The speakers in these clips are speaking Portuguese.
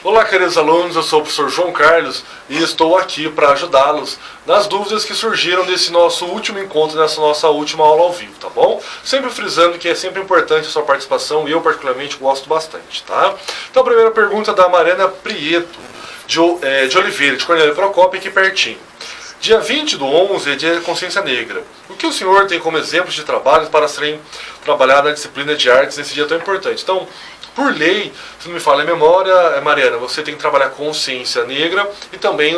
Olá, queridos alunos, eu sou o professor João Carlos e estou aqui para ajudá-los nas dúvidas que surgiram desse nosso último encontro, nessa nossa última aula ao vivo, tá bom? Sempre frisando que é sempre importante a sua participação e eu particularmente gosto bastante, tá? Então a primeira pergunta é da Mariana Prieto, de Oliveira, de Cornélio Procópio, aqui pertinho. Dia 20/11 é dia de consciência negra. O que o senhor tem como exemplos de trabalhos para serem trabalhados na disciplina de artes nesse dia tão importante? Então, por lei, se não me falha a memória, Mariana, você tem que trabalhar consciência negra e também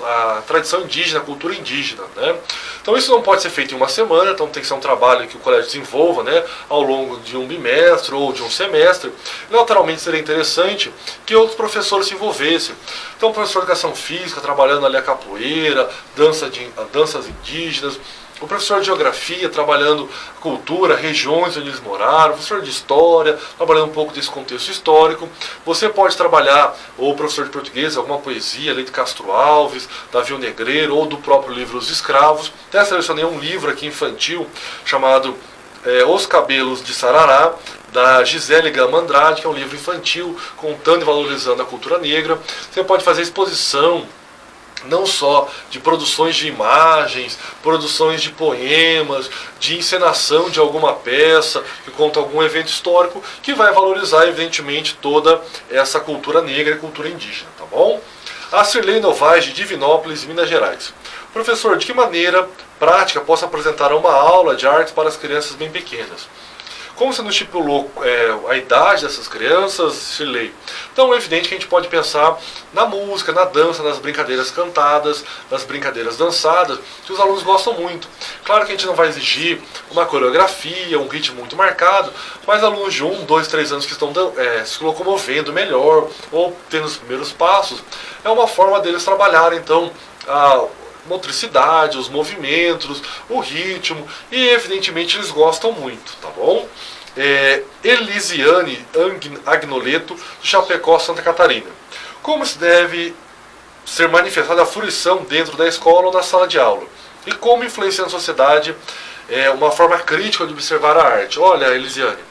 a tradição indígena, a cultura indígena, né? Então isso não pode ser feito em uma semana, então tem que ser um trabalho que o colégio desenvolva, né, ao longo de um bimestre ou de um semestre. Naturalmente seria interessante que outros professores se envolvessem. Então o professor de educação física trabalhando ali a capoeira, danças indígenas, o professor de geografia trabalhando cultura, regiões onde eles moraram, o professor de história trabalhando um pouco desse contexto histórico. Você pode trabalhar, ou o professor de português, alguma poesia ali de Castro Alves, Davi o Negreiro, ou do próprio livro Os Escravos. Até selecionei um livro aqui infantil chamado Os Cabelos de Sarará, da Gisele Gama Andrade, que é um livro infantil contando e valorizando a cultura negra. Você pode fazer exposição não só de produções de imagens, produções de poemas, de encenação de alguma peça que conta algum evento histórico, que vai valorizar evidentemente toda essa cultura negra e cultura indígena, tá bom? A Cirlei Novaes, de Divinópolis, Minas Gerais. Professor, de que maneira prática posso apresentar uma aula de artes para as crianças bem pequenas? Como você não estipulou a idade dessas crianças, Cirlei? Então é evidente que a gente pode pensar na música, na dança, nas brincadeiras cantadas, nas brincadeiras dançadas, que os alunos gostam muito. Claro que a gente não vai exigir uma coreografia, um ritmo muito marcado, mas alunos de 1, 2, 3 anos que estão se locomovendo melhor, ou tendo os primeiros passos, é uma forma deles trabalharem, então, a motricidade, os movimentos, o ritmo, e evidentemente eles gostam muito, tá bom? Elisiane Agnoleto, de Chapecó, Santa Catarina. Como se deve ser manifestada a fruição dentro da escola ou na sala de aula? E como influencia na sociedade uma forma crítica de observar a arte? Olha, Elisiane,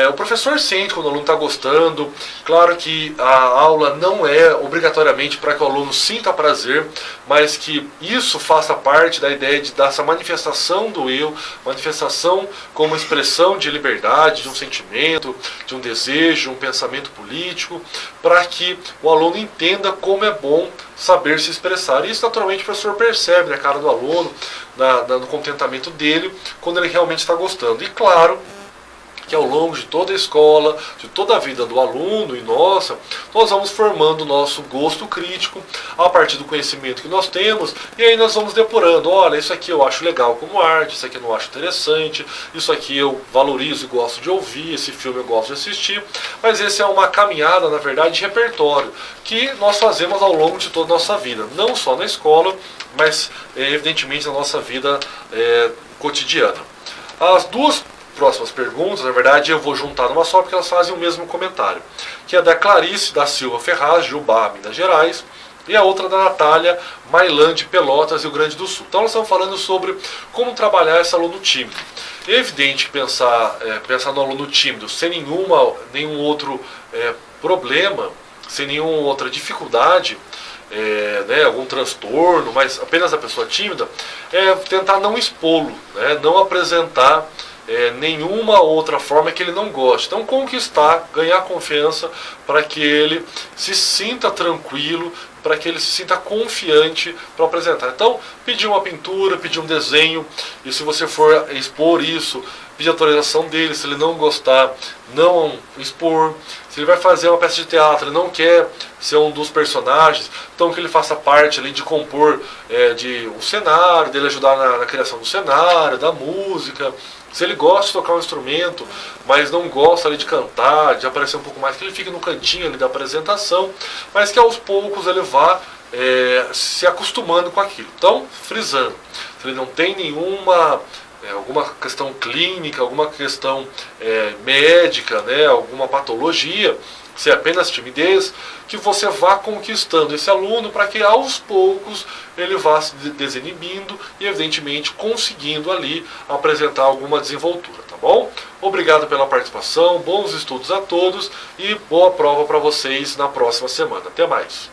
o professor sente quando o aluno está gostando. Claro que a aula não é obrigatoriamente para que o aluno sinta prazer, mas que isso faça parte da ideia dessa manifestação do eu, manifestação como expressão de liberdade, de um sentimento, de um desejo, de um pensamento político, para que o aluno entenda como é bom saber se expressar. Isso naturalmente o professor percebe na cara do aluno, no contentamento dele, quando ele realmente está gostando. E claro que ao longo de toda a escola, de toda a vida do aluno e nossa, nós vamos formando o nosso gosto crítico a partir do conhecimento que nós temos, e aí nós vamos depurando. Olha, isso aqui eu acho legal como arte, isso aqui eu não acho interessante, isso aqui eu valorizo e gosto de ouvir, esse filme eu gosto de assistir. Mas essa é uma caminhada, na verdade, de repertório, que nós fazemos ao longo de toda a nossa vida, não só na escola, mas evidentemente na nossa vida cotidiana. As duas próximas perguntas, na verdade, eu vou juntar numa só porque elas fazem o mesmo comentário, que é da Clarice da Silva Ferraz, de Ubá, Minas Gerais, e a outra da Natália Mailan, de Pelotas, Rio Grande do Sul. Então nós estamos falando sobre como trabalhar esse aluno tímido. É evidente que pensar no aluno tímido sem nenhum outro problema, sem nenhuma outra dificuldade, algum transtorno, mas apenas a pessoa tímida, é tentar não expô-lo, não apresentar nenhuma outra forma que ele não goste. Então conquistar, ganhar confiança para que ele se sinta tranquilo, para que ele se sinta confiante para apresentar. Então pedir uma pintura, pedir um desenho, e se você for expor isso, pedir autorização dele. Se ele não gostar, não expor. Se ele vai fazer uma peça de teatro, ele não quer ser um dos personagens, então que ele faça parte ali de compor de um cenário, dele ajudar na criação do cenário, da música. Se ele gosta de tocar um instrumento, mas não gosta ali de cantar, de aparecer um pouco mais, que ele fique no cantinho ali da apresentação, mas que aos poucos ele vá se acostumando com aquilo. Então, frisando, se ele não tem alguma questão clínica, alguma questão médica, alguma patologia, se é apenas timidez, que você vá conquistando esse aluno para que aos poucos ele vá se desinibindo e evidentemente conseguindo ali apresentar alguma desenvoltura, tá bom? Obrigado pela participação, bons estudos a todos e boa prova para vocês na próxima semana. Até mais!